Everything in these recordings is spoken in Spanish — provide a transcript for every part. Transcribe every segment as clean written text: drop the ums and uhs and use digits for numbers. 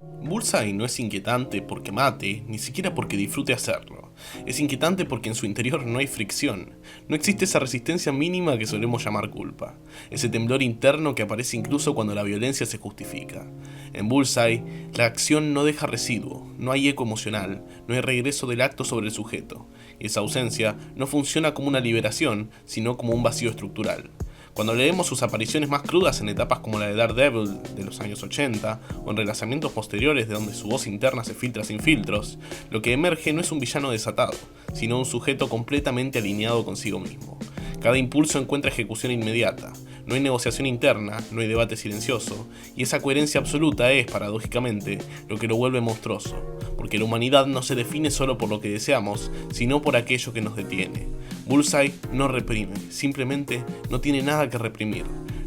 Bullseye no es inquietante porque mate, ni siquiera porque disfrute hacerlo. Es inquietante porque en su interior no hay fricción. No existe esa resistencia mínima que solemos llamar culpa. Ese temblor interno que aparece incluso cuando la violencia se justifica. En Bullseye, la acción no deja residuo, no hay eco emocional, no hay regreso del acto sobre el sujeto. Y esa ausencia no funciona como una liberación, sino como un vacío estructural. Cuando leemos sus apariciones más crudas en etapas como la de Daredevil de los años 80 o en relanzamientos posteriores de donde su voz interna se filtra sin filtros, lo que emerge no es un villano desatado, sino un sujeto completamente alineado consigo mismo. Cada impulso encuentra ejecución inmediata, no hay negociación interna, no hay debate silencioso, y esa coherencia absoluta es, paradójicamente, lo que lo vuelve monstruoso, porque la humanidad no se define solo por lo que deseamos, sino por aquello que nos detiene. Bullseye no reprime, simplemente no tiene nada que reprimir.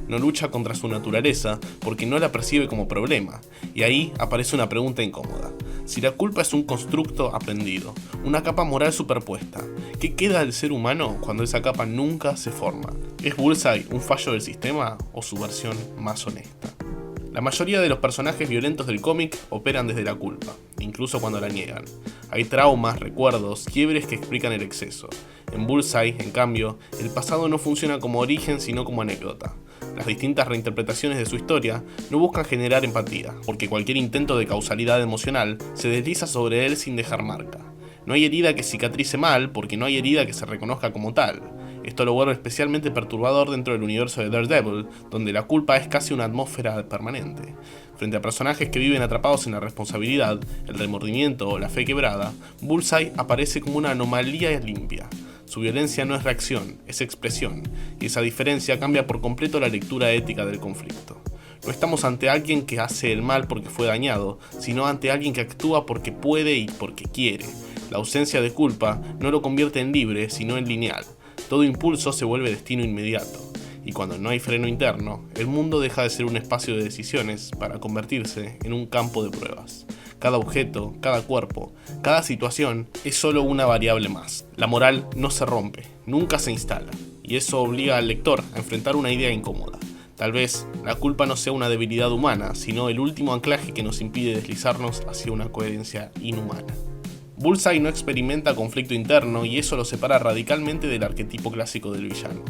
No lucha contra su naturaleza porque no la percibe como problema, y ahí aparece una pregunta incómoda. Si la culpa es un constructo aprendido, una capa moral superpuesta, ¿qué queda del ser humano cuando esa capa nunca se forma? ¿Es Bullseye un fallo del sistema o su versión más honesta? La mayoría de los personajes violentos del cómic operan desde la culpa, incluso cuando la niegan. Hay traumas, recuerdos, quiebres que explican el exceso. En Bullseye, en cambio, el pasado no funciona como origen sino como anécdota. Las distintas reinterpretaciones de su historia no buscan generar empatía, porque cualquier intento de causalidad emocional se desliza sobre él sin dejar marca. No hay herida que cicatrice mal porque no hay herida que se reconozca como tal. Esto lo vuelve especialmente perturbador dentro del universo de Daredevil, donde la culpa es casi una atmósfera permanente. Frente a personajes que viven atrapados en la responsabilidad, el remordimiento o la fe quebrada, Bullseye aparece como una anomalía limpia. Su violencia no es reacción, es expresión, y esa diferencia cambia por completo la lectura ética del conflicto. No estamos ante alguien que hace el mal porque fue dañado, sino ante alguien que actúa porque puede y porque quiere. La ausencia de culpa no lo convierte en libre, sino en lineal. Todo impulso se vuelve destino inmediato, y cuando no hay freno interno, el mundo deja de ser un espacio de decisiones para convertirse en un campo de pruebas. Cada objeto, cada cuerpo, cada situación es solo una variable más. La moral no se rompe, nunca se instala, y eso obliga al lector a enfrentar una idea incómoda. Tal vez la culpa no sea una debilidad humana, sino el último anclaje que nos impide deslizarnos hacia una coherencia inhumana. Bullseye no experimenta conflicto interno y eso lo separa radicalmente del arquetipo clásico del villano.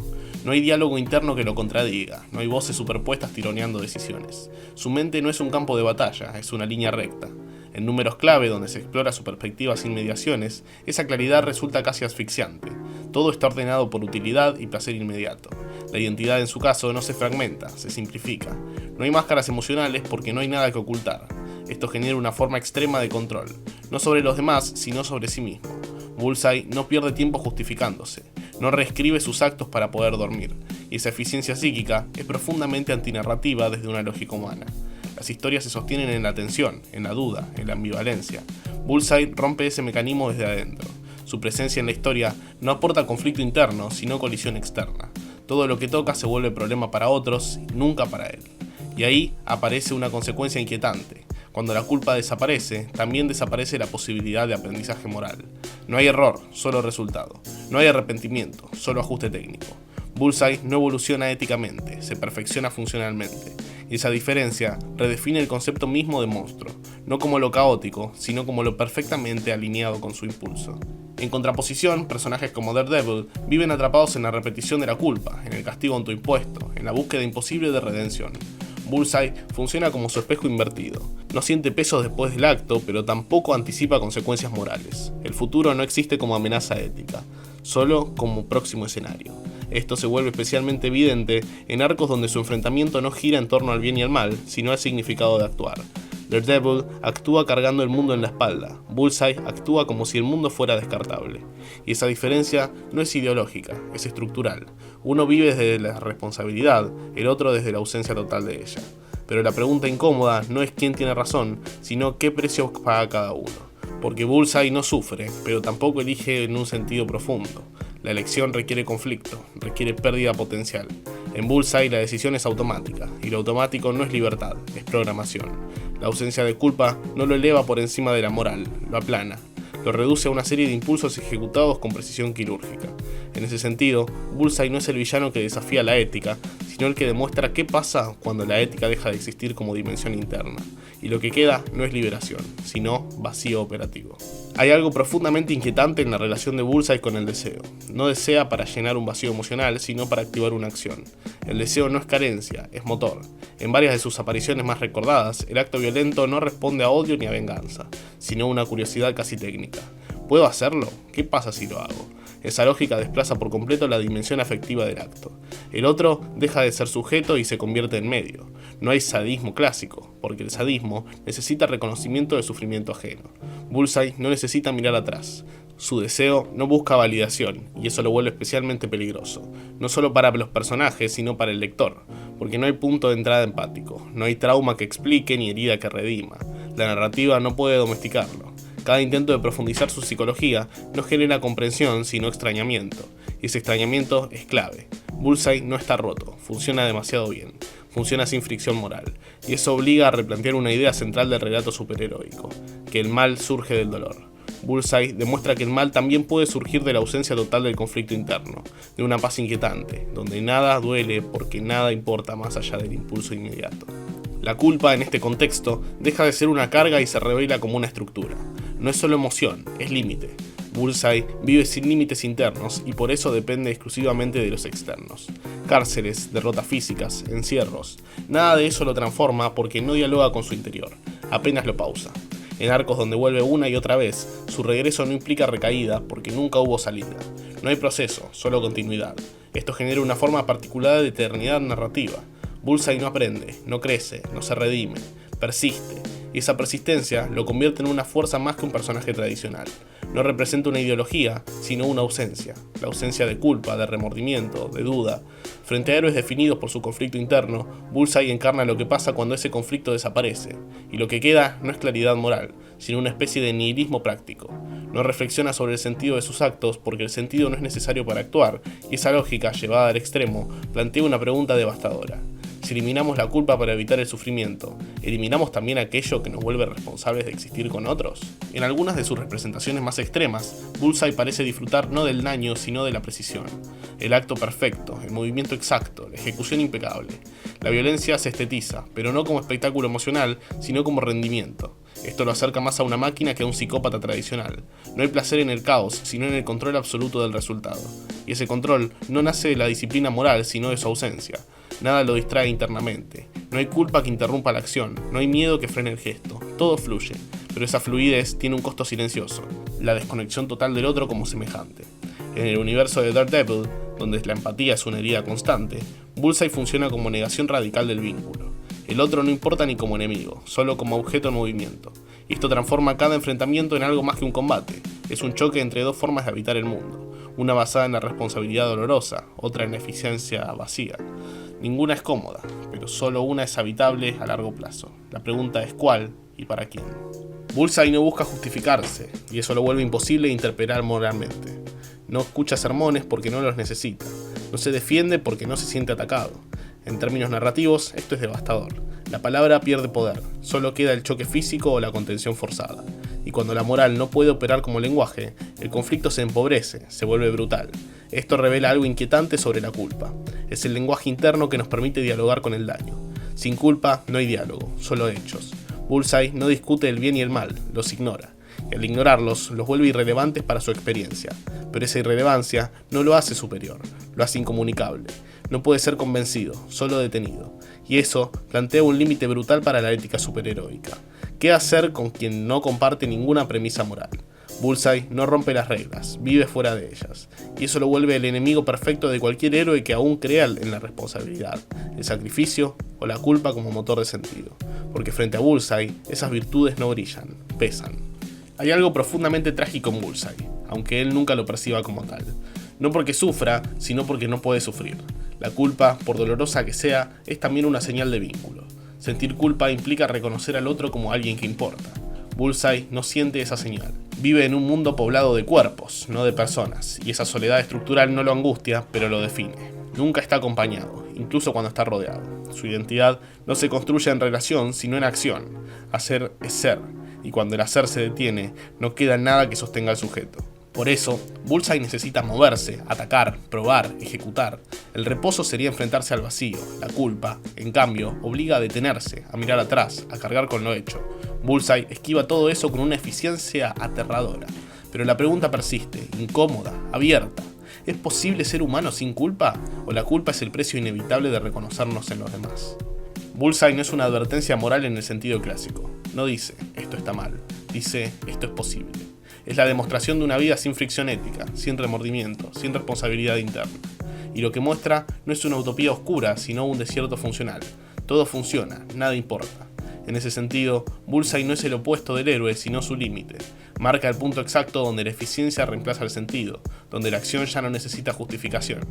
No hay diálogo interno que lo contradiga, no hay voces superpuestas tironeando decisiones. Su mente no es un campo de batalla, es una línea recta. En números clave donde se explora su perspectiva sin mediaciones, esa claridad resulta casi asfixiante. Todo está ordenado por utilidad y placer inmediato. La identidad en su caso no se fragmenta, se simplifica. No hay máscaras emocionales porque no hay nada que ocultar. Esto genera una forma extrema de control, no sobre los demás, sino sobre sí mismo. Bullseye no pierde tiempo justificándose, no reescribe sus actos para poder dormir, y esa eficiencia psíquica es profundamente antinarrativa desde una lógica humana. Las historias se sostienen en la tensión, en la duda, en la ambivalencia. Bullseye rompe ese mecanismo desde adentro. Su presencia en la historia no aporta conflicto interno, sino colisión externa. Todo lo que toca se vuelve problema para otros, nunca para él. Y ahí aparece una consecuencia inquietante. Cuando la culpa desaparece, también desaparece la posibilidad de aprendizaje moral. No hay error, solo resultado. No hay arrepentimiento, solo ajuste técnico. Bullseye no evoluciona éticamente, se perfecciona funcionalmente. Y esa diferencia redefine el concepto mismo de monstruo, no como lo caótico, sino como lo perfectamente alineado con su impulso. En contraposición, personajes como Daredevil viven atrapados en la repetición de la culpa, en el castigo autoimpuesto, en la búsqueda imposible de redención. Bullseye funciona como su espejo invertido. No siente pesos después del acto, pero tampoco anticipa consecuencias morales. El futuro no existe como amenaza ética, solo como próximo escenario. Esto se vuelve especialmente evidente en arcos donde su enfrentamiento no gira en torno al bien y al mal, sino al significado de actuar. Daredevil actúa cargando el mundo en la espalda, Bullseye actúa como si el mundo fuera descartable. Y esa diferencia no es ideológica, es estructural. Uno vive desde la responsabilidad, el otro desde la ausencia total de ella. Pero la pregunta incómoda no es quién tiene razón, sino qué precio paga cada uno. Porque Bullseye no sufre, pero tampoco elige en un sentido profundo. La elección requiere conflicto, requiere pérdida potencial. En Bullseye la decisión es automática, y lo automático no es libertad, es programación. La ausencia de culpa no lo eleva por encima de la moral, lo aplana. lo reduce a una serie de impulsos ejecutados con precisión quirúrgica. En ese sentido, Bullseye no es el villano que desafía la ética, sino el que demuestra qué pasa cuando la ética deja de existir como dimensión interna, y lo que queda no es liberación, sino vacío operativo. Hay algo profundamente inquietante en la relación de Bullseye con el deseo. No desea para llenar un vacío emocional, sino para activar una acción. El deseo no es carencia, es motor. En varias de sus apariciones más recordadas, el acto violento no responde a odio ni a venganza, sino a una curiosidad casi técnica. ¿Puedo hacerlo? ¿Qué pasa si lo hago? Esa lógica desplaza por completo la dimensión afectiva del acto. El otro deja de ser sujeto y se convierte en medio. No hay sadismo clásico, porque el sadismo necesita reconocimiento del sufrimiento ajeno. Bullseye no necesita mirar atrás. Su deseo no busca validación, y eso lo vuelve especialmente peligroso, no solo para los personajes, sino para el lector, porque no hay punto de entrada empático, no hay trauma que explique ni herida que redima. La narrativa no puede domesticarlo. Cada intento de profundizar su psicología no genera comprensión, sino extrañamiento, y ese extrañamiento es clave. Bullseye no está roto, funciona demasiado bien, funciona sin fricción moral, y eso obliga a replantear una idea central del relato superheroico, que el mal surge del dolor. Bullseye demuestra que el mal también puede surgir de la ausencia total del conflicto interno, de una paz inquietante, donde nada duele porque nada importa más allá del impulso inmediato. La culpa, en este contexto, deja de ser una carga y se revela como una estructura. No es solo emoción, es límite. Bullseye vive sin límites internos y por eso depende exclusivamente de los externos. Cárceles, derrotas físicas, encierros. Nada de eso lo transforma porque no dialoga con su interior, apenas lo pausa. En arcos donde vuelve una y otra vez, su regreso no implica recaída porque nunca hubo salida. No hay proceso, solo continuidad. Esto genera una forma particular de eternidad narrativa. Bullseye no aprende, no crece, no se redime, persiste, y esa persistencia lo convierte en una fuerza más que un personaje tradicional. No representa una ideología, sino una ausencia, la ausencia de culpa, de remordimiento, de duda. Frente a héroes definidos por su conflicto interno, Bullseye encarna lo que pasa cuando ese conflicto desaparece, y lo que queda no es claridad moral, sino una especie de nihilismo práctico. No reflexiona sobre el sentido de sus actos porque el sentido no es necesario para actuar, y esa lógica, llevada al extremo, plantea una pregunta devastadora. Si eliminamos la culpa para evitar el sufrimiento, ¿eliminamos también aquello que nos vuelve responsables de existir con otros? En algunas de sus representaciones más extremas, Bullseye parece disfrutar no del daño, sino de la precisión. El acto perfecto, el movimiento exacto, la ejecución impecable. La violencia se estetiza, pero no como espectáculo emocional, sino como rendimiento. Esto lo acerca más a una máquina que a un psicópata tradicional. No hay placer en el caos, sino en el control absoluto del resultado. Y ese control no nace de la disciplina moral, sino de su ausencia. Nada lo distrae internamente. No hay culpa que interrumpa la acción, no hay miedo que frene el gesto. Todo fluye, pero esa fluidez tiene un costo silencioso, la desconexión total del otro como semejante. En el universo de Daredevil, donde la empatía es una herida constante, Bullseye funciona como negación radical del vínculo. El otro no importa ni como enemigo, solo como objeto en movimiento. Y esto transforma cada enfrentamiento en algo más que un combate. Es un choque entre dos formas de habitar el mundo. Una basada en la responsabilidad dolorosa, otra en la eficiencia vacía. Ninguna es cómoda, pero solo una es habitable a largo plazo. La pregunta es ¿cuál y para quién? Bullseye no busca justificarse, y eso lo vuelve imposible de interpretar moralmente. No escucha sermones porque no los necesita. No se defiende porque no se siente atacado. En términos narrativos, esto es devastador. La palabra pierde poder, solo queda el choque físico o la contención forzada. Y cuando la moral no puede operar como lenguaje, el conflicto se empobrece, se vuelve brutal. Esto revela algo inquietante sobre la culpa. Es el lenguaje interno que nos permite dialogar con el daño. Sin culpa no hay diálogo, solo hechos. Bullseye no discute el bien y el mal, los ignora. Y al ignorarlos, los vuelve irrelevantes para su experiencia. Pero esa irrelevancia no lo hace superior, lo hace incomunicable. No puede ser convencido, solo detenido. Y eso plantea un límite brutal para la ética superheroica. ¿Qué hacer con quien no comparte ninguna premisa moral? Bullseye no rompe las reglas, vive fuera de ellas. Y eso lo vuelve el enemigo perfecto de cualquier héroe que aún crea en la responsabilidad, el sacrificio o la culpa como motor de sentido. Porque frente a Bullseye, esas virtudes no brillan, pesan. Hay algo profundamente trágico en Bullseye, aunque él nunca lo perciba como tal. No porque sufra, sino porque no puede sufrir. La culpa, por dolorosa que sea, es también una señal de vínculo. Sentir culpa implica reconocer al otro como alguien que importa. Bullseye no siente esa señal. Vive en un mundo poblado de cuerpos, no de personas, y esa soledad estructural no lo angustia, pero lo define. Nunca está acompañado, incluso cuando está rodeado. Su identidad no se construye en relación, sino en acción. Hacer es ser, y cuando el hacer se detiene, no queda nada que sostenga al sujeto. Por eso, Bullseye necesita moverse, atacar, probar, ejecutar. El reposo sería enfrentarse al vacío. La culpa, en cambio, obliga a detenerse, a mirar atrás, a cargar con lo hecho. Bullseye esquiva todo eso con una eficiencia aterradora. Pero la pregunta persiste, incómoda, abierta. ¿Es posible ser humano sin culpa? ¿O la culpa es el precio inevitable de reconocernos en los demás? Bullseye no es una advertencia moral en el sentido clásico. No dice, esto está mal. Dice, esto es posible. Es la demostración de una vida sin fricción ética, sin remordimiento, sin responsabilidad interna. Y lo que muestra no es una utopía oscura, sino un desierto funcional. Todo funciona, nada importa. En ese sentido, Bullseye no es el opuesto del héroe, sino su límite. Marca el punto exacto donde la eficiencia reemplaza el sentido, donde la acción ya no necesita justificación.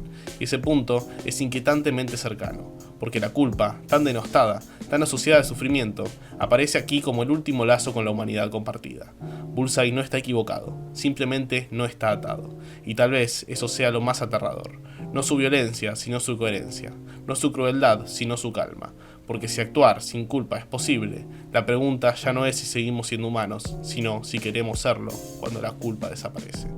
Y ese punto es inquietantemente cercano, porque la culpa, tan denostada, tan asociada al sufrimiento, aparece aquí como el último lazo con la humanidad compartida. Bullseye no está equivocado, simplemente no está atado. Y tal vez eso sea lo más aterrador. No su violencia, sino su coherencia. No su crueldad, sino su calma. Porque si actuar sin culpa es posible, la pregunta ya no es si seguimos siendo humanos, sino si queremos serlo cuando la culpa desaparece.